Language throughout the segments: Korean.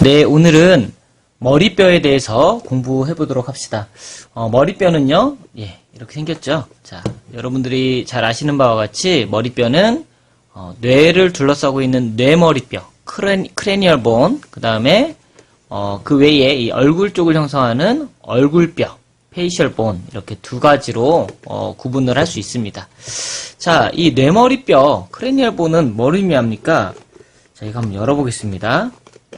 네, 오늘은 머리뼈에 대해서 공부해 보도록 합시다. 머리뼈는요, 예, 이렇게 생겼죠. 자, 여러분들이 잘 아시는 바와 같이 머리뼈는 뇌를 둘러싸고 있는 뇌머리뼈, 크레니얼 본, 그 다음에 그 외에 이 얼굴 쪽을 형성하는 얼굴뼈, 페이셜 본, 이렇게 두 가지로 구분을 할 수 있습니다. 자, 이 뇌머리뼈, 크레니얼 본은 뭘 의미합니까? 자, 이거 한번 열어보겠습니다.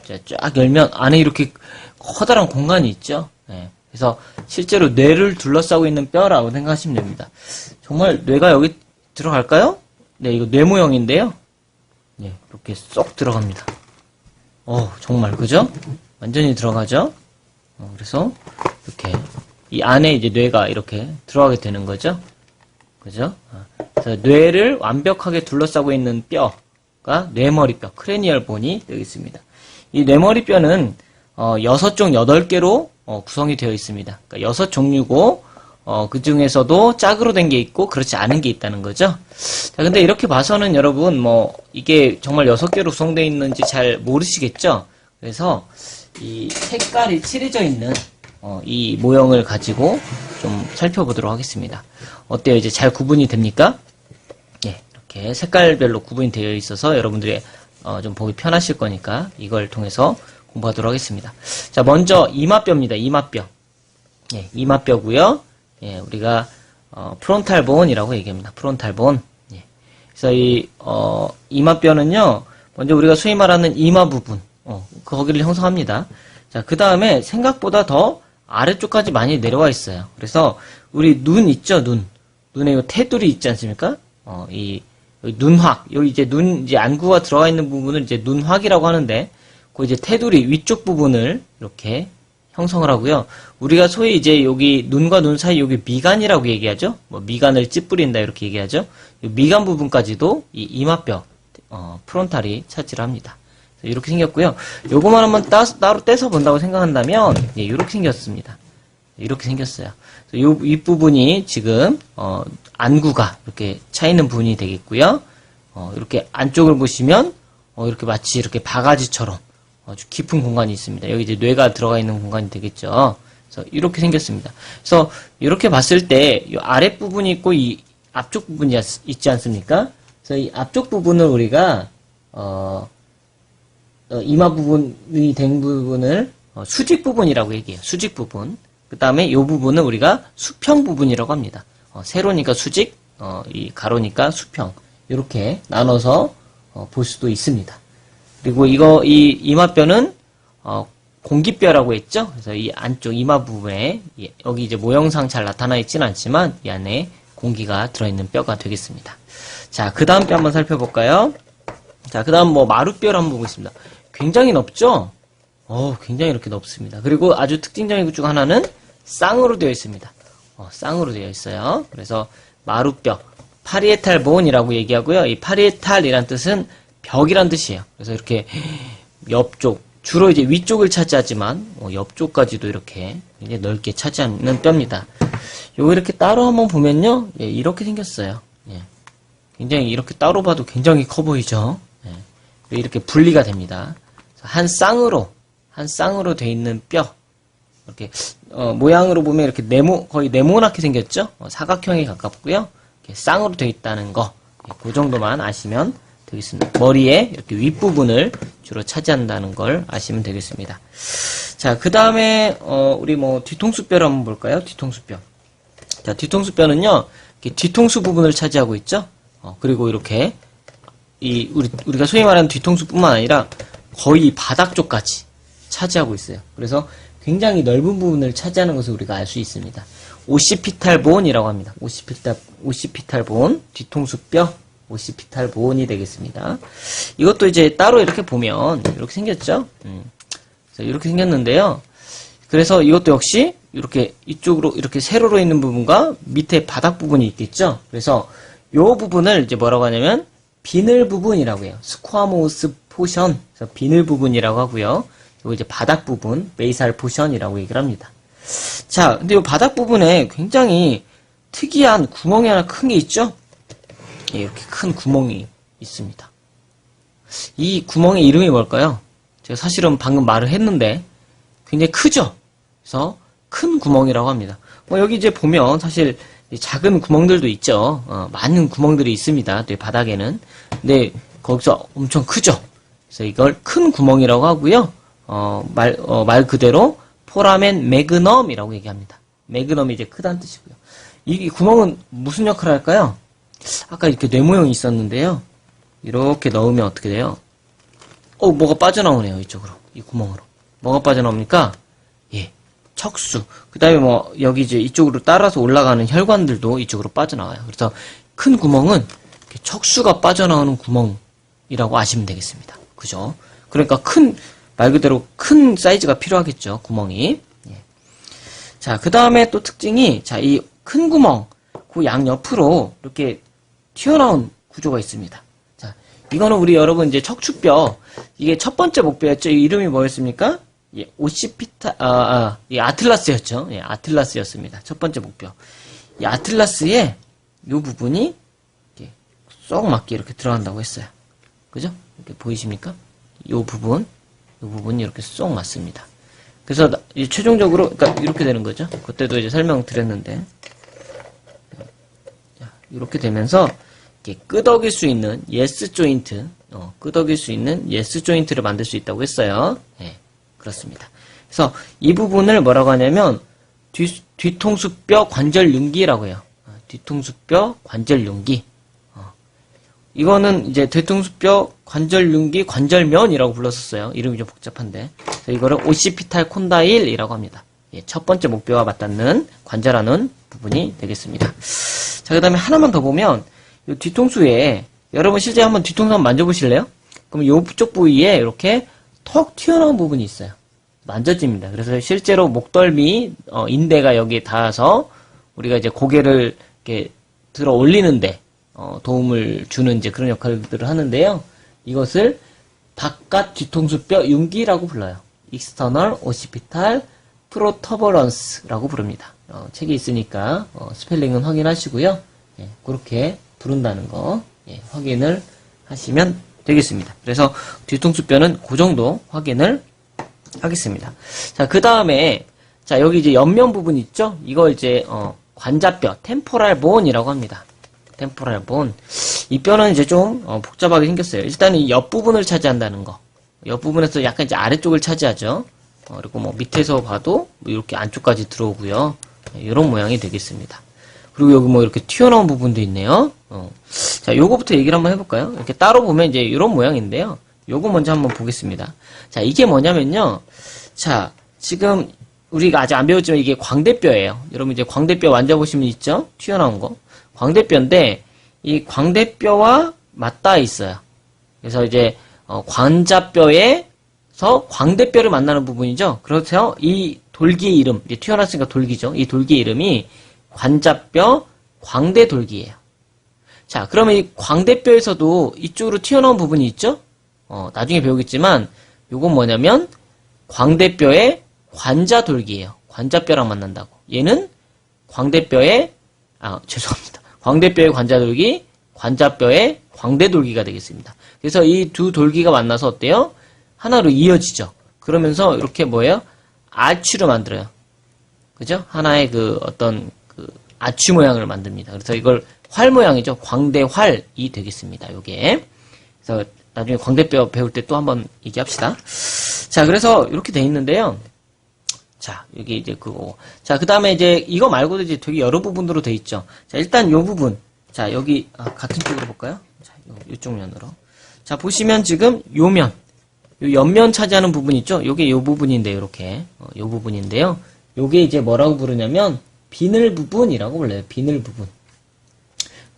자, 쫙 열면 안에 이렇게 커다란 공간이 있죠. 네. 그래서 실제로 뇌를 둘러싸고 있는 뼈라고 생각하시면 됩니다. 정말 뇌가 여기 들어갈까요? 네, 이거 뇌 모형인데요. 네, 이렇게 쏙 들어갑니다. 정말 그죠? 완전히 들어가죠. 그래서 이렇게 이 안에 이제 뇌가 이렇게 들어가게 되는 거죠. 그죠? 그래서 뇌를 완벽하게 둘러싸고 있는 뼈가 뇌머리뼈, 크레니얼 본이 되겠습니다. 이 뇌머리뼈는 6종 8개로 구성이 되어 있습니다. 그러니까 6종류고 그 중에서도 짝으로 된 게 있고 그렇지 않은 게 있다는 거죠. 자, 근데 이렇게 봐서는 여러분 이게 정말 6개로 구성되어 있는지 잘 모르시겠죠? 그래서 이 색깔이 칠해져 있는 이 모형을 가지고 좀 살펴보도록 하겠습니다. 어때요? 이제 잘 구분이 됩니까? 예, 이렇게 색깔별로 구분이 되어 있어서 여러분들이 좀 보기 편하실 거니까 이걸 통해서 공부하도록 하겠습니다. 자, 먼저 이마뼈입니다. 이마뼈. 예, 이마뼈고요. 예, 우리가 프론탈 본이라고 얘기합니다. 프론탈 본. 예. 그래서 이 이마뼈는요. 먼저 우리가 소위 말하는 이마 부분, 거기를 형성합니다. 자, 그 다음에 생각보다 더 아래쪽까지 많이 내려와 있어요. 그래서 우리 눈 있죠, 눈. 눈에 이 테두리 있지 않습니까? 이 눈확, 여기 이제 이제 안구가 들어가 있는 부분을 이제 눈확이라고 하는데, 그 이제 테두리 위쪽 부분을 이렇게 형성을 하고요. 우리가 소위 이제 여기 눈과 눈 사이 여기 미간이라고 얘기하죠. 미간을 찌푸린다 이렇게 얘기하죠. 이 미간 부분까지도 이 이마뼈, 프론탈이 차지를 합니다. 이렇게 생겼고요. 요거만 한번 따로 떼서 본다고 생각한다면, 예, 이렇게 생겼습니다. 이렇게 생겼어요. 이 윗부분이 지금, 안구가 이렇게 차 있는 부분이 되겠고요. 이렇게 안쪽을 보시면, 이렇게 마치 이렇게 바가지처럼 아주 깊은 공간이 있습니다. 여기 이제 뇌가 들어가 있는 공간이 되겠죠. 그래서 이렇게 생겼습니다. 그래서 이렇게 봤을 때, 이 아랫부분이 있고 이 앞쪽 부분이 있지 않습니까? 그래서 이 앞쪽 부분을 우리가, 이마 부분이 된 부분을 수직 부분이라고 얘기해요. 수직 부분. 그 다음에 이 부분은 우리가 수평 부분이라고 합니다. 세로니까 수직, 이 가로니까 수평. 이렇게 나눠서 볼 수도 있습니다. 그리고 이 이마뼈는 공기뼈라고 했죠. 그래서 이 안쪽 이마 부분에 여기 이제 모형상 잘 나타나 있지는 않지만 이 안에 공기가 들어있는 뼈가 되겠습니다. 자, 그 다음 뼈 한번 살펴볼까요? 자, 그 다음 마루뼈를 한번 보겠습니다. 굉장히 넓죠? 굉장히 이렇게 넓습니다. 그리고 아주 특징적인 것 중 하나는 쌍으로 되어 있습니다. 쌍으로 되어 있어요. 그래서 마루뼈, 파리에탈 본이라고 얘기하고요. 이 파리에탈이란 뜻은 벽이란 뜻이에요. 그래서 이렇게 옆쪽, 주로 이제 위쪽을 차지하지만 옆쪽까지도 이렇게 굉장히 넓게 차지하는 뼈입니다. 요거 이렇게 따로 한번 보면요. 예, 이렇게 생겼어요. 예. 굉장히 이렇게 따로 봐도 굉장히 커 보이죠? 예. 이렇게 분리가 됩니다. 한 쌍으로 되어 있는 뼈. 이렇게, 모양으로 보면 이렇게 거의 네모나게 생겼죠? 사각형에 가깝고요. 이렇게 쌍으로 되어 있다는 거. 예, 그 정도만 아시면 되겠습니다. 머리에 이렇게 윗부분을 주로 차지한다는 걸 아시면 되겠습니다. 자, 그 다음에, 우리 뒤통수뼈를 한번 볼까요? 뒤통수뼈. 자, 뒤통수뼈는요, 이렇게 뒤통수 부분을 차지하고 있죠? 그리고 이렇게, 우리가 소위 말하는 뒤통수뿐만 아니라 거의 바닥 쪽까지 차지하고 있어요. 그래서 굉장히 넓은 부분을 차지하는 것을 우리가 알 수 있습니다. 오시피탈 본이라고 합니다. 오시피탈 본, 뒤통수뼈, 오시피탈 본이 되겠습니다. 이것도 이제 따로 이렇게 보면 이렇게 생겼죠? 그래서 이렇게 생겼는데요. 그래서 이것도 역시 이렇게 이쪽으로 이렇게 세로로 있는 부분과 밑에 바닥 부분이 있겠죠? 그래서 이 부분을 이제 뭐라고 하냐면 비늘 부분이라고 해요. 스쿼모스 포션. 그래서 비늘 부분이라고 하고요. 이거 이제 바닥 부분, 베이살 포션이라고 얘기를 합니다. 자, 근데 이 바닥 부분에 굉장히 특이한 구멍이 하나 큰 게 있죠? 예, 이렇게 큰 구멍이 있습니다. 이 구멍의 이름이 뭘까요? 제가 사실은 방금 말을 했는데 굉장히 크죠? 그래서 큰 구멍이라고 합니다. 여기 이제 보면 사실 작은 구멍들도 있죠. 많은 구멍들이 있습니다. 또 바닥에는. 근데 거기서 엄청 크죠? 그래서 이걸 큰 구멍이라고 하고요. 말 그대로 포라멘 매그넘이라고 얘기합니다. 매그넘이 이제 크다는 뜻이고요. 이 구멍은 무슨 역할을 할까요? 아까 이렇게 뇌 모형이 있었는데요. 이렇게 넣으면 어떻게 돼요? 뭐가 빠져나오네요. 이쪽으로. 이 구멍으로. 뭐가 빠져나옵니까? 예. 척수. 그 다음에 여기 이제 이쪽으로 따라서 올라가는 혈관들도 이쪽으로 빠져나와요. 그래서 큰 구멍은 척수가 빠져나오는 구멍이라고 아시면 되겠습니다. 그죠? 그러니까 말 그대로 큰 사이즈가 필요하겠죠. 구멍이. 예. 자, 그 다음에 또 특징이, 자, 이 큰 구멍, 그 양옆으로 이렇게 튀어나온 구조가 있습니다. 자, 이거는 우리 여러분 이제 척추뼈, 이게 첫 번째 목뼈였죠. 이 이름이 뭐였습니까? 예, 이 아틀라스였죠. 예, 아틀라스였습니다. 첫 번째 목뼈. 이 아틀라스에 요 부분이 이렇게 쏙 맞게 이렇게 들어간다고 했어요. 그죠? 이렇게 보이십니까? 요 부분이 이렇게 쏙 맞습니다. 그래서 최종적으로, 그러니까 이렇게 되는 거죠. 그때도 이제 설명드렸는데. 이렇게 되면서, 이렇게 끄덕일 수 있는 예스 조인트, 끄덕일 수 있는 예스 조인트를 만들 수 있다고 했어요. 예, 그렇습니다. 그래서 이 부분을 뭐라고 하냐면, 뒤통수뼈 관절윤기라고 해요. 뒤통수뼈 관절윤기. 이거는 이제 뒤통수뼈 관절윤기 관절면이라고 불렀었어요. 이름이 좀 복잡한데. 그래서 이거를 오시피탈 콘다일이라고 합니다. 예, 첫 번째 목뼈와 맞닿는 관절하는 부분이 되겠습니다. 자, 그 다음에 하나만 더 보면, 이 뒤통수에, 여러분 실제 한번 뒤통수 한번 만져보실래요? 그럼 이쪽 부위에 이렇게 턱 튀어나온 부분이 있어요. 만져집니다. 그래서 실제로 목덜미, 인대가 여기에 닿아서 우리가 이제 고개를 이렇게 들어 올리는데, 도움을 주는 이제 그런 역할들을 하는데요. 이것을 바깥 뒤통수뼈 윤기라고 불러요. External Occipital Protuberance라고 부릅니다. 책에 있으니까 스펠링은 확인하시고요. 예, 그렇게 부른다는 거 확인을 하시면 되겠습니다. 그래서 뒤통수뼈는 그 정도 확인을 하겠습니다. 자, 그 다음에 자 여기 이제 옆면 부분 있죠? 이거 이제 관자뼈 템포랄 본이라고 합니다. 템포랄 본. 이 뼈는 이제 좀 복잡하게 생겼어요. 일단 이 옆부분을 차지한다는 거. 옆부분에서 약간 이제 아래쪽을 차지하죠. 그리고 밑에서 봐도 이렇게 안쪽까지 들어오고요. 이런 모양이 되겠습니다. 그리고 여기 이렇게 튀어나온 부분도 있네요. 자, 요거부터 얘기를 한번 해볼까요? 이렇게 따로 보면 이제 이런 모양인데요. 요거 먼저 한번 보겠습니다. 자, 이게 뭐냐면요. 자, 지금 우리가 아직 안 배웠지만 이게 광대뼈예요. 여러분 이제 광대뼈 만져보시면 있죠? 튀어나온 거. 광대뼈인데, 이 광대뼈와 맞닿아 있어요. 그래서 이제, 관자뼈에서 광대뼈를 만나는 부분이죠. 그래서 이 돌기의 이름, 이제 튀어나왔으니까 돌기죠. 이 돌기의 이름이 관자뼈 광대돌기예요. 자, 그러면 이 광대뼈에서도 이쪽으로 튀어나온 부분이 있죠? 나중에 배우겠지만, 요건 뭐냐면, 광대뼈의 관자돌기예요. 관자뼈랑 만난다고. 얘는 광대뼈의, 죄송합니다. 광대뼈의 관자돌기, 관자뼈의 광대돌기가 되겠습니다. 그래서 이 두 돌기가 만나서 어때요? 하나로 이어지죠. 그러면서 이렇게 뭐예요? 아치로 만들어요. 그죠? 하나의 아치 모양을 만듭니다. 그래서 이걸 활 모양이죠. 광대활이 되겠습니다. 요게. 그래서 나중에 광대뼈 배울 때 또 한번 얘기합시다. 자, 그래서 이렇게 돼 있는데요. 자, 여기 이제 그거. 자, 그 다음에 이제 이거 말고도 이제 되게 여러 부분으로 돼 있죠. 자, 일단 요 부분. 자, 여기, 같은 쪽으로 볼까요? 자, 요쪽 면으로. 자, 보시면 지금 요 면. 요 옆면 차지하는 부분 있죠? 요게 요 부분인데, 요렇게. 요 부분인데요. 요게 이제 뭐라고 부르냐면, 비늘 부분이라고 불러요. 비늘 부분.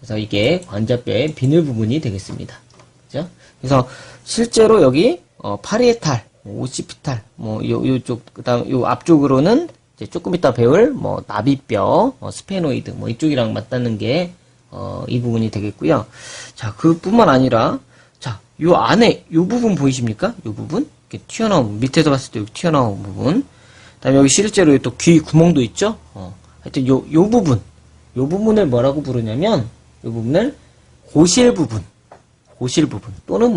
그래서 이게 관자뼈의 비늘 부분이 되겠습니다. 그죠? 그래서 실제로 여기, 파리에탈, 오시피탈, 요쪽, 그 다음, 요 앞쪽으로는 이제 조금 이따 배울, 나비뼈, 스페노이드, 이쪽이랑 맞닿는 게, 이 부분이 되겠고요. 자, 그뿐만 아니라, 자, 요 안에, 요 부분 보이십니까? 요 부분? 이렇게 튀어나온 부분, 밑에서 봤을 때 여기 튀어나온 부분. 그 다음에 여기 실제로 또 귀 구멍도 있죠? 하여튼 요 부분을 뭐라고 부르냐면, 요 부분을 고실 부분, 또는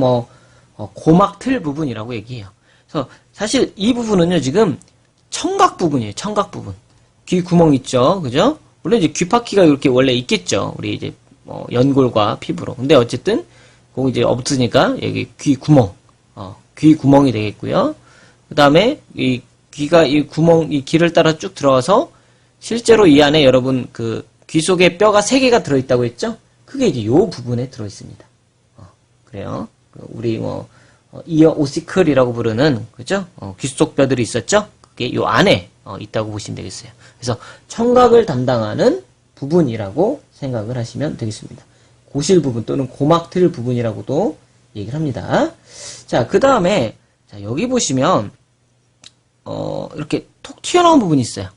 고막틀 부분이라고 얘기해요. 그래서 사실 이 부분은요, 지금 청각 부분이에요. 청각 부분. 귀 구멍 있죠, 그죠? 물론 이제 귀파키가 이렇게 원래 있겠죠. 우리 이제 연골과 피부로. 근데 어쨌든 그거 이제 없으니까 여기 귀 구멍, 귀 구멍이 되겠고요. 그 다음에 이 귀가 이 구멍, 이 귀를 따라 쭉 들어가서 실제로 이 안에 여러분 그 귀 속에 뼈가 3개가 들어있다고 했죠? 그게 이제 요 부분에 들어있습니다. 그래요. 우리 이어 오시클이라고 부르는, 그죠? 귀 속 뼈들이 있었죠? 그게 요 안에 있다고 보시면 되겠어요. 그래서 청각을 담당하는 부분이라고 생각을 하시면 되겠습니다. 고실 부분 또는 고막틀 부분이라고도 얘기를 합니다. 자, 그 다음에, 자, 여기 보시면, 이렇게 톡 튀어나온 부분이 있어요.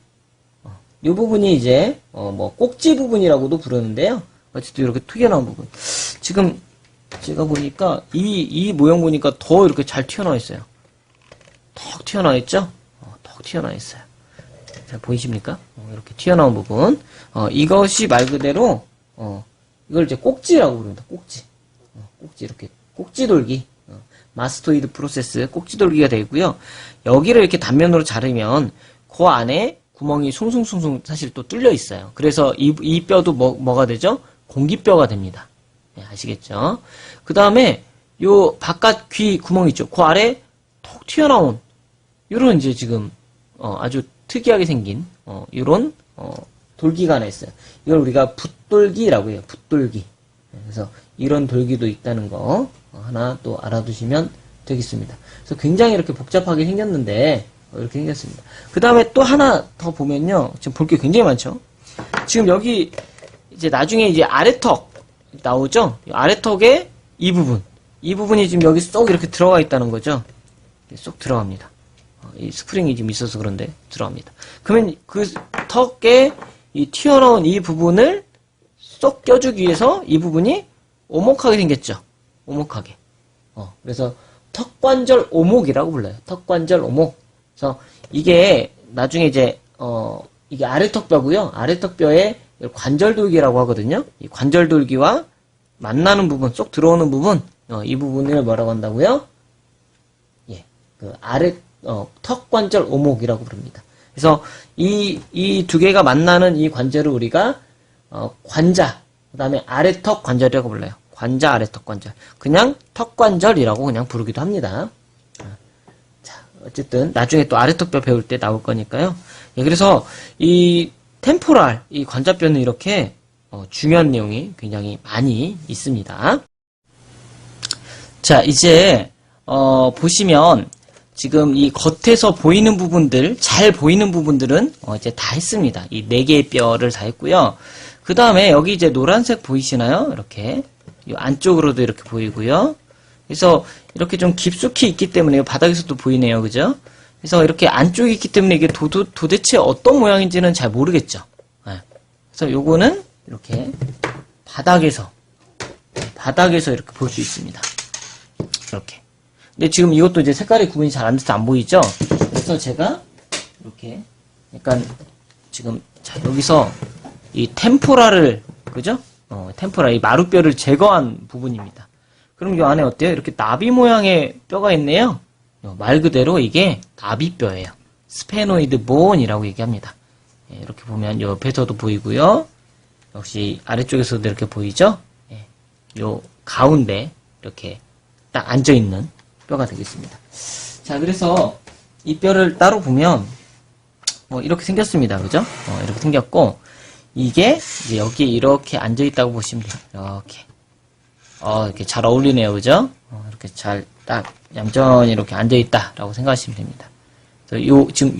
이 부분이 이제, 꼭지 부분이라고도 부르는데요. 어쨌든 이렇게 튀어나온 부분. 지금 제가 보니까, 이 모형 보니까 더 이렇게 잘 튀어나와 있어요. 턱 튀어나와 있죠? 턱 튀어나와 있어요. 잘 보이십니까? 이렇게 튀어나온 부분. 이것이 말 그대로, 이걸 이제 꼭지라고 부릅니다. 꼭지. 꼭지, 이렇게. 꼭지돌기. 마스토이드 프로세스, 꼭지돌기가 되고요. 여기를 이렇게 단면으로 자르면, 그 안에 구멍이 숭숭숭숭 사실 또 뚫려 있어요. 그래서 이 뼈도 뭐가 되죠? 공기뼈가 됩니다. 네, 아시겠죠? 그 다음에, 요 바깥 귀 구멍 있죠? 그 아래 톡 튀어나온, 요런 이제 지금, 아주 특이하게 생긴, 요런, 돌기가 하나 있어요. 이걸 우리가 붓돌기라고 해요. 붓돌기. 그래서 이런 돌기도 있다는 거 하나 또 알아두시면 되겠습니다. 그래서 굉장히 이렇게 복잡하게 생겼는데 이렇게 생겼습니다. 그 다음에 또 하나 더 보면요. 지금 볼 게 굉장히 많죠. 지금 여기 이제 나중에 이제 아래턱 나오죠. 아래턱의 이 부분이 지금 여기 쏙 이렇게 들어가 있다는 거죠. 쏙 들어갑니다. 이 스프링이 지금 있어서 그런데 들어갑니다. 그러면 그 턱에 이 튀어나온 이 부분을 쏙 껴주기 위해서 이 부분이 오목하게 생겼죠. 오목하게. 그래서 턱관절 오목이라고 불러요. 턱관절 오목. 그래서 이게 나중에 이제 이게 아래턱뼈고요. 아래턱뼈에 관절돌기라고 하거든요. 이 관절돌기와 만나는 부분, 쏙 들어오는 부분, 이 부분을 뭐라고 한다고요? 예, 그 턱관절 오목이라고 부릅니다. 그래서 이 두 개가 만나는 이 관절을 우리가 관자, 그 다음에 아래턱 관절이라고 불러요. 관자, 아래턱 관절. 그냥 턱관절이라고 그냥 부르기도 합니다. 자, 어쨌든 나중에 또 아래턱뼈 배울 때 나올 거니까요. 예, 그래서 이 템포랄, 이 관자뼈는 이렇게 중요한 내용이 굉장히 많이 있습니다. 자, 이제 보시면 지금 이 겉에서 보이는 부분들, 잘 보이는 부분들은 이제 다 했습니다. 이 4개의 뼈를 다 했고요. 그 다음에 여기 이제 노란색 보이시나요? 이렇게. 이 안쪽으로도 이렇게 보이고요. 그래서 이렇게 좀 깊숙이 있기 때문에 바닥에서도 보이네요. 그죠? 그래서 이렇게 안쪽에 있기 때문에 이게 도대체 어떤 모양인지는 잘 모르겠죠. 네. 그래서 요거는 이렇게 바닥에서 이렇게 볼 수 있습니다. 이렇게. 근데 지금 이것도 이제 색깔이 구분이 잘 안 돼서 안 보이죠? 그래서 제가 이렇게 약간 지금 자 여기서 이 템포라를 그죠? 템포라 이 마루뼈를 제거한 부분입니다. 그럼 이 안에 어때요? 이렇게 나비 모양의 뼈가 있네요. 말 그대로 이게 나비뼈예요. 스페노이드 본이라고 얘기합니다. 예, 이렇게 보면 옆에서도 보이고요. 역시 아래쪽에서도 이렇게 보이죠? 예, 요 가운데 이렇게 딱 앉아 있는 뼈가 되겠습니다. 자, 그래서 이 뼈를 따로 보면 이렇게 생겼습니다. 그죠? 이렇게 생겼고 이게 이제 여기에 이렇게 앉아 있다고 보시면 돼요. 이렇게. 이렇게 잘 어울리네요. 그죠? 이렇게 잘 딱 얌전히 이렇게 앉아 있다라고 생각하시면 됩니다. 지금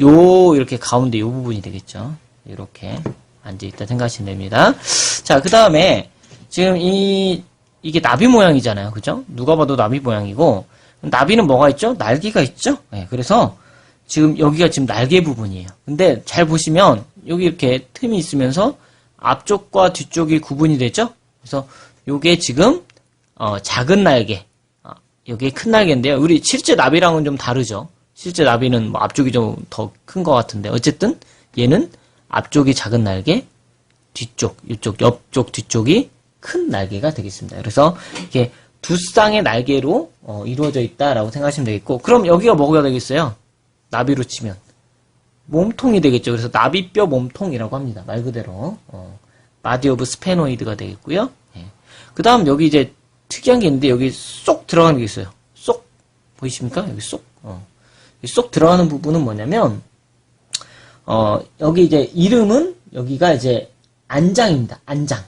이렇게 가운데 요 부분이 되겠죠. 이렇게 앉아 있다 생각하시면 됩니다. 자, 그 다음에 지금 이게 나비 모양이잖아요. 그죠? 누가 봐도 나비 모양이고 나비는 뭐가 있죠? 날개가 있죠? 네, 그래서 지금 여기가 지금 날개 부분이에요. 근데 잘 보시면 여기 이렇게 틈이 있으면서 앞쪽과 뒤쪽이 구분이 되죠? 그래서 요게 지금 작은 날개, 여기에 큰 날개인데요. 우리 실제 나비랑은 좀 다르죠? 실제 나비는 뭐 앞쪽이 좀 더 큰 것 같은데 어쨌든 얘는 앞쪽이 작은 날개, 뒤쪽, 이쪽 옆쪽 뒤쪽이 큰 날개가 되겠습니다. 그래서 이게 두 쌍의 날개로 이루어져 있다라고 생각하시면 되겠고, 그럼 여기가 뭐가 되겠어요? 나비로 치면 몸통이 되겠죠. 그래서 나비뼈 몸통이라고 합니다. 말 그대로 바디 오브 스페노이드가 되겠고요. 예. 그 다음 여기 이제 특이한 게 있는데 여기 쏙 들어가는 게 있어요. 쏙 보이십니까? 여기 쏙 쏙 들어가는 부분은 뭐냐면 여기 이제 이름은 여기가 이제 안장입니다. 안장.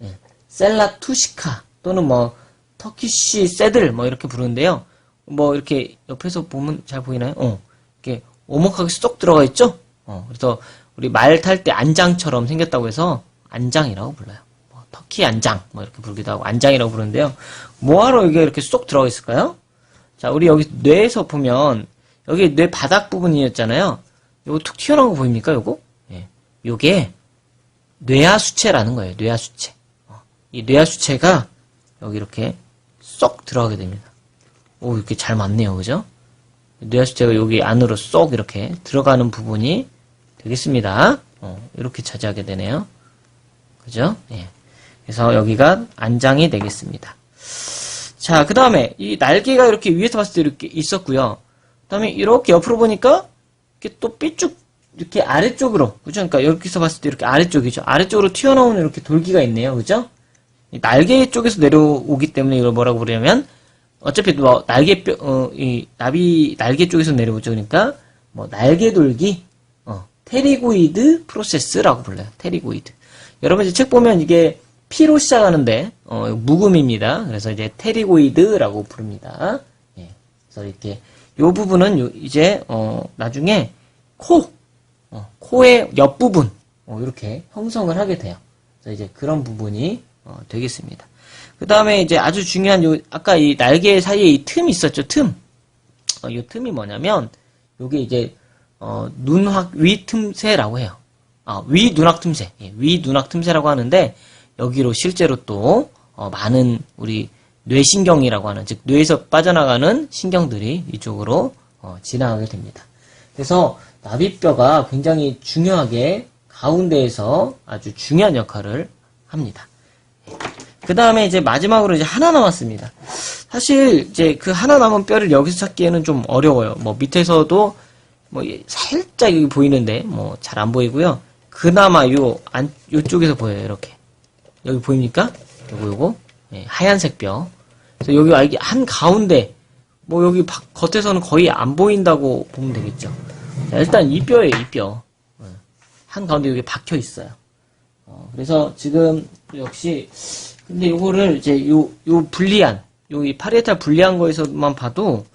예. 셀라투시카 또는 뭐 터키시 새들 뭐 이렇게 부르는데요. 뭐 이렇게 옆에서 보면 잘 보이나요? 이렇게 오목하게 쏙 들어가 있죠? 그래서 우리 말 탈 때 안장처럼 생겼다고 해서 안장이라고 불러요. 뭐 터키 안장 뭐 이렇게 부르기도 하고 안장이라고 부르는데요. 뭐하러 이게 이렇게 쏙 들어가 있을까요? 자, 우리 여기 뇌에서 보면 여기 뇌 바닥 부분이었잖아요. 요거 툭 튀어나온 거 보입니까? 요거? 예. 요게 뇌하수체라는 거예요. 뇌하수체. 이 뇌하수체가 여기 이렇게 쏙 들어가게 됩니다. 오, 이렇게 잘 맞네요. 그죠? 뇌하수체가 여기 안으로 쏙 이렇게 들어가는 부분이 되겠습니다. 이렇게 차지하게 되네요. 그죠? 예. 그래서 여기가 안장이 되겠습니다. 자, 그 다음에 이 날개가 이렇게 위에서 봤을 때 이렇게 있었고요. 그 다음에 이렇게 옆으로 보니까 이렇게 또 삐쭉 이렇게 아래쪽으로, 그죠? 그러니까 여기서 봤을 때 이렇게 아래쪽이죠. 아래쪽으로 튀어나오는 이렇게 돌기가 있네요. 그죠? 이 날개 쪽에서 내려오기 때문에 이걸 뭐라고 부르냐면 어차피 뭐 날개뼈, 이 나비 날개 쪽에서 내려오죠. 그러니까 뭐 날개돌기, 테리고이드 프로세스라고 불러요. 테리고이드. 여러분 이제 책 보면 이게 P로 시작하는데 묵음입니다. 그래서 이제 테리고이드라고 부릅니다. 예. 그래서 이렇게 요 부분은 이제 나중에 코의 옆 부분 이렇게 형성을 하게 돼요. 그래서 이제 그런 부분이 되겠습니다. 그 다음에 이제 아주 중요한 아까 이 날개 사이에 이 틈이 있었죠. 틈. 이 틈이 뭐냐면 요게 이제 눈확 위틈새라고 해요. 위눈확 틈새. 예, 위눈확 틈새라고 하는데 여기로 실제로 또 많은 우리 뇌신경이라고 하는, 즉 뇌에서 빠져나가는 신경들이 이쪽으로 지나가게 됩니다. 그래서 나비뼈가 굉장히 중요하게 가운데에서 아주 중요한 역할을 합니다. 그 다음에 이제 마지막으로 이제 하나 남았습니다. 사실 이제 그 하나 남은 뼈를 여기서 찾기에는 좀 어려워요. 뭐 밑에서도 뭐 살짝 여기 보이는데 뭐 잘 안 보이고요. 그나마 요쪽에서 보여요. 이렇게. 여기 보입니까? 요거. 예, 하얀색 뼈. 그래서 여기 한 가운데, 뭐 여기 겉에서는 거의 안 보인다고 보면 되겠죠. 자, 일단 이 뼈예요, 이 뼈. 한 가운데 여기 박혀 있어요. 그래서 지금 역시, 근데 요거를 이제 요 불리한, 이 파리에탈 불리한 거에서만 봐도,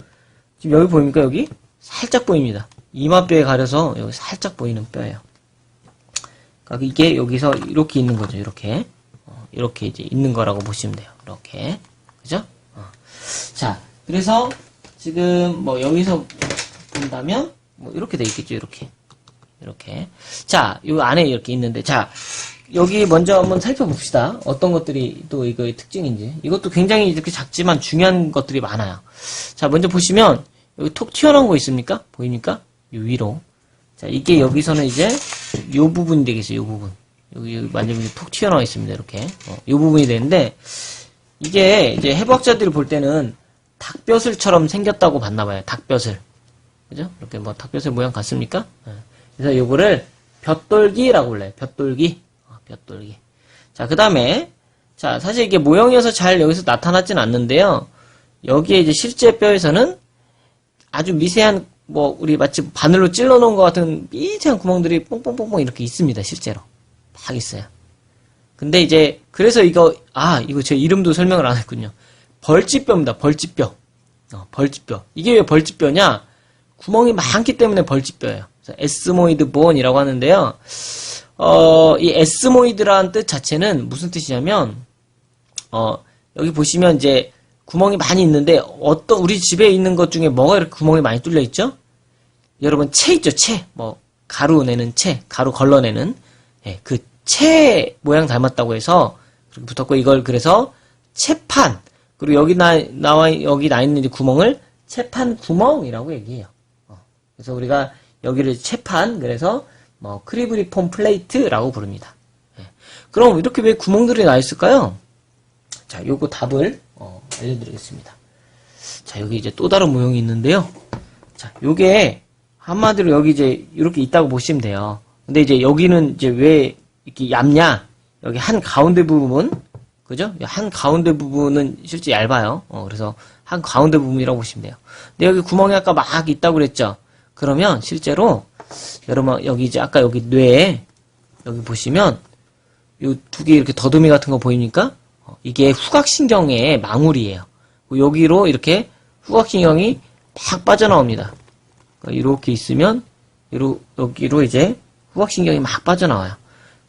지금 여기 보입니까, 여기? 살짝 보입니다. 이마뼈에 가려서 여기 살짝 보이는 뼈예요. 그러니까 이게 여기서 이렇게 있는 거죠, 이렇게. 이렇게 이제 있는 거라고 보시면 돼요. 이렇게. 그죠? 자, 그래서 지금 뭐 여기서 본다면 뭐 이렇게 돼 있겠죠, 이렇게. 이렇게. 자, 요 안에 이렇게 있는데, 자, 여기 먼저 한번 살펴봅시다. 어떤 것들이 또 이거의 특징인지. 이것도 굉장히 이렇게 작지만 중요한 것들이 많아요. 자, 먼저 보시면 여기 톡 튀어나온 거 있습니까? 보입니까? 요 위로. 자, 이게 여기서는 이제 요 부분이 되겠어요, 요 부분. 여기 만지면 톡 튀어나와 있습니다. 이렇게. 이 부분이 되는데, 이게 이제 해부학자들이 볼 때는 닭벼슬처럼 생겼다고 봤나봐요. 닭벼슬. 그죠? 이렇게 뭐 닭벼슬 모양 같습니까? 그래서 요거를 볕돌기라고 불러요. 볕돌기. 볕돌기. 자, 그 다음에, 자, 사실 이게 모형이어서 잘 여기서 나타나진 않는데요. 여기에 이제 실제 뼈에서는 아주 미세한, 뭐, 우리 마치 바늘로 찔러 놓은 것 같은 미세한 구멍들이 뽕뽕뽕뽕 이렇게 있습니다. 실제로. 딱 있어요. 근데 이제 그래서 이거 제 이름도 설명을 안 했군요. 벌집뼈입니다. 벌집뼈. 벌집뼈. 이게 왜 벌집뼈냐? 구멍이 많기 때문에 벌집뼈예요. 그래서 에스모이드 본이라고 하는데요. 이 에스모이드라는 뜻 자체는 무슨 뜻이냐면 여기 보시면 이제 구멍이 많이 있는데 우리 집에 있는 것 중에 뭐가 이렇게 구멍이 많이 뚫려 있죠? 여러분 채 있죠? 채. 뭐 가루 내는 채, 가루 걸러내는 그 채 모양 닮았다고 해서 그렇게 붙었고, 이걸 그래서 채판, 그리고 여기 여기 나 있는 구멍을 채판 구멍이라고 얘기해요. 그래서 우리가 여기를 채판, 그래서 뭐 크리브리폼 플레이트라고 부릅니다. 그럼 이렇게 왜 구멍들이 나 있을까요? 자, 요거 답을 알려드리겠습니다. 자, 여기 이제 또 다른 모형이 있는데요. 자, 요게 한마디로 여기 이제 이렇게 있다고 보시면 돼요. 근데 이제 여기는 이제 왜 이렇게 얇냐? 여기 한 가운데 부분, 그죠? 한 가운데 부분은 실제 얇아요. 그래서 한 가운데 부분이라고 보시면 돼요. 근데 여기 구멍이 아까 막 있다고 그랬죠? 그러면 실제로 여러분 여기 이제 아까 여기 뇌에 여기 보시면 요 두 개 이렇게 더듬이 같은 거 보입니까? 이게 후각신경의 망울이에요. 여기로 이렇게 후각신경이 막 빠져나옵니다. 이렇게 있으면 여기로 이제 후각신경이 막 빠져나와요.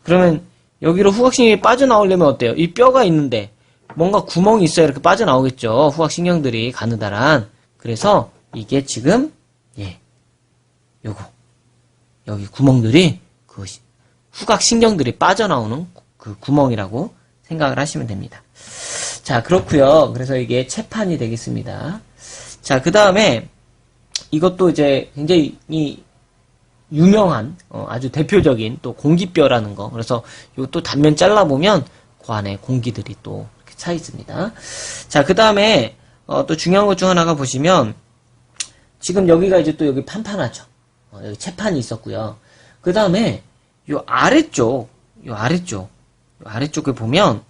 그러면 여기로 후각신경이 빠져나오려면 어때요? 이 뼈가 있는데 뭔가 구멍이 있어야 이렇게 빠져나오겠죠. 후각신경들이 가느다란. 그래서 이게 지금 요거 여기 구멍들이 그 후각신경들이 빠져나오는 그 구멍이라고 생각을 하시면 됩니다. 자, 그렇고요. 그래서 이게 채판이 되겠습니다. 자, 그 다음에 이것도 이제 굉장히 유명한 아주 대표적인 또 공기뼈라는 거. 그래서 이것도 단면 잘라보면 그 안에 공기들이 또 이렇게 차 있습니다. 자, 그 다음에 또 중요한 것 중 하나가 보시면 지금 여기가 이제 또 여기 판판하죠. 여기 채판이 있었고요. 그 다음에 요 아래쪽에 보면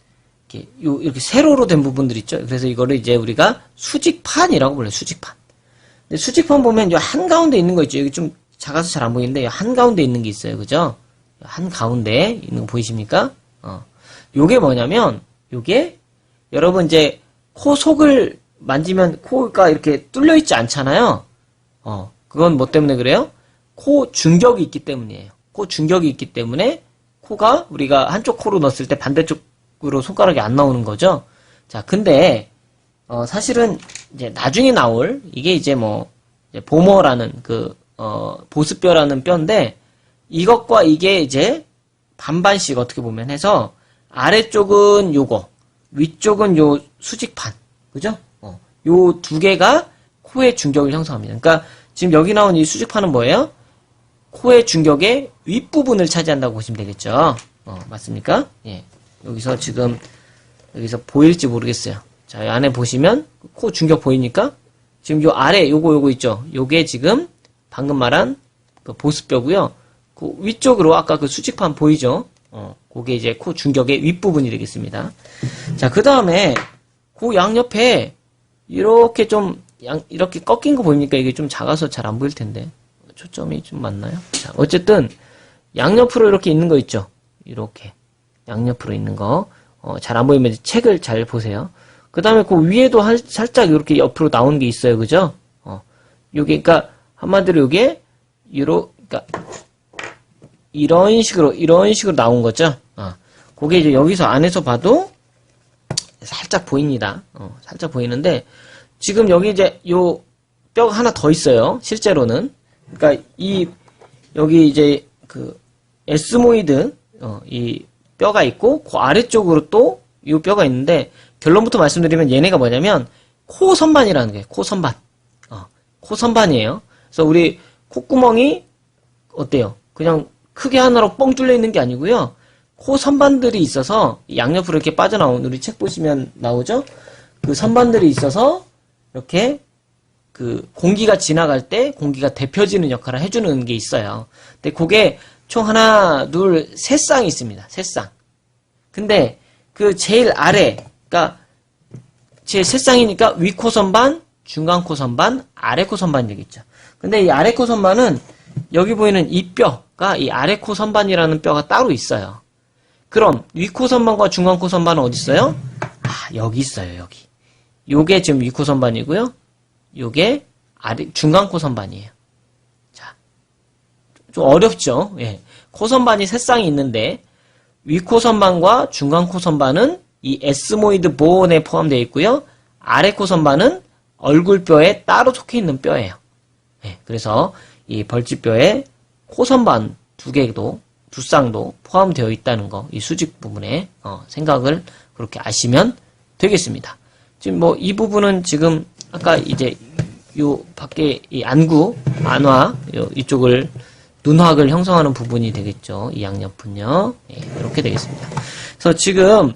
이렇게 세로로 된 부분들 있죠. 그래서 이거를 이제 우리가 수직판이라고 불러요. 수직판. 근데 수직판 보면 요 한가운데 있는 거 있죠. 여기 좀 작아서 잘 안 보이는데 한가운데 있는 게 있어요. 그죠? 한가운데 있는 거 보이십니까? 요게 뭐냐면 요게 여러분 이제 코 속을 만지면 코가 이렇게 뚫려 있지 않잖아요. 그건 뭐 때문에 그래요? 코 중격이 있기 때문이에요. 코 중격이 있기 때문에 코가 우리가 한쪽 코로 넣었을 때 반대쪽으로 손가락이 안 나오는 거죠. 자, 근데 사실은 이제 나중에 나올 이게 이제 뭐 이제 보머라는 그 보습뼈라는 뼈인데 이것과 이게 이제 반반씩 어떻게 보면 해서 아래쪽은 요거, 위쪽은 요 수직판, 그죠? 요 두 개가 코의 중격을 형성합니다. 그러니까 지금 여기 나온 이 수직판은 뭐예요? 코의 중격의 윗부분을 차지한다고 보시면 되겠죠. 맞습니까? 예. 여기서 보일지 모르겠어요. 자, 이 안에 보시면 코 중격 보입니까? 지금 요 아래 요거 있죠. 요게 지금 방금 말한 그 보습뼈고요. 그 위쪽으로 아까 그 수직판 보이죠? 그게 이제 코 중격의 윗부분이 되겠습니다. 자, 그 다음에 그 양옆에 이렇게 좀 이렇게 꺾인 거 보입니까? 이게 좀 작아서 잘 안 보일 텐데. 초점이 좀 맞나요? 자, 어쨌든 양옆으로 이렇게 있는 거 있죠? 이렇게 양옆으로 있는 거 잘 안 보이면 책을 잘 보세요. 그 다음에 그 위에도 살짝 이렇게 옆으로 나온 게 있어요. 그죠? 요게 그러니까 한마디로 요게 그러니까 이런 식으로 나온 거죠. 그게 이제 여기서 안에서 봐도 살짝 보입니다. 살짝 보이는데 지금 여기 이제 요 뼈가 하나 더 있어요. 실제로는. 그러니까 여기 이제 그 에스모이드 이 뼈가 있고 그 아래쪽으로 또 이 뼈가 있는데 결론부터 말씀드리면 얘네가 뭐냐면 코선반이라는 거예요. 코선반. 코선반이에요. 그래서 우리 콧구멍이 어때요? 그냥 크게 하나로 뻥 뚫려 있는 게 아니고요. 코선반들이 있어서 양옆으로 이렇게 빠져나온 우리 책 보시면 나오죠? 그 선반들이 있어서 이렇게 그 공기가 지나갈 때 공기가 데펴지는 역할을 해주는 게 있어요. 근데 그게 총 하나, 둘, 세 쌍이 있습니다. 세 쌍. 근데 그 제일 아래, 그러니까 제 세 쌍이니까 위 코선반, 중간 코선반, 아래 코선반이 되겠죠. 근데 이 아래 코선반은 여기 보이는 이 뼈가 이 아래 코선반이라는 뼈가 따로 있어요. 그럼 위 코선반과 중간 코선반은 어디 있어요? 여기 있어요. 여기. 요게 지금 위 코선반이고요. 요게 중간 코선반이에요. 자, 좀 어렵죠? 예. 코선반이 세 쌍이 있는데 위 코선반과 중간 코선반은 이 에스모이드 보온에 포함되어 있고요. 아래 코선반은 얼굴뼈에 따로 속해 있는 뼈예요. 예. 그래서 이 벌집뼈에 코선반 두 쌍도 포함되어 있다는 거, 이 수직 부분에 생각을 그렇게 아시면 되겠습니다. 지금 뭐 이 부분은 지금 아까 이제 요 밖에 이 안구, 안화 이쪽을 눈화학을 형성하는 부분이 되겠죠. 이 양옆은요. 예, 이렇게 되겠습니다. 그래서 지금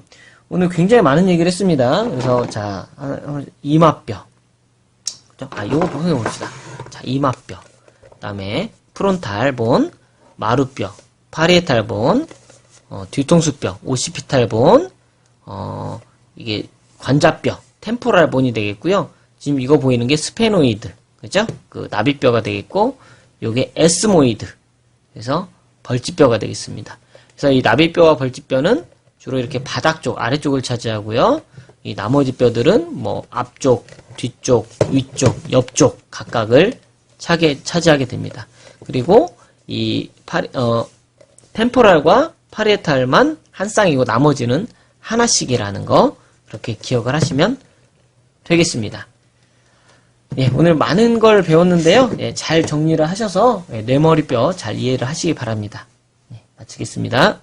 오늘 굉장히 많은 얘기를 했습니다. 그래서, 자, 이마뼈. 그죠? 요거 보여봅시다. 자, 이마뼈. 그 다음에, 프론탈 본, 마루뼈, 파리에탈 본, 뒤통수뼈, 오시피탈 본, 이게 관자뼈, 템포랄 본이 되겠고요. 지금 이거 보이는 게 스페노이드. 그죠? 그 나비뼈가 되겠고, 요게 에스모이드. 그래서 벌집뼈가 되겠습니다. 그래서 이 나비뼈와 벌집뼈는 주로 이렇게 바닥 쪽, 아래쪽을 차지하고요. 이 나머지 뼈들은 뭐 앞쪽, 뒤쪽, 위쪽, 옆쪽 각각을 차지하게 됩니다. 그리고 이 템포랄과 파리에탈만 한 쌍이고 나머지는 하나씩이라는 거 그렇게 기억을 하시면 되겠습니다. 예, 오늘 많은 걸 배웠는데요. 예, 잘 정리를 하셔서 뇌머리뼈 잘 이해를 하시기 바랍니다. 예, 마치겠습니다.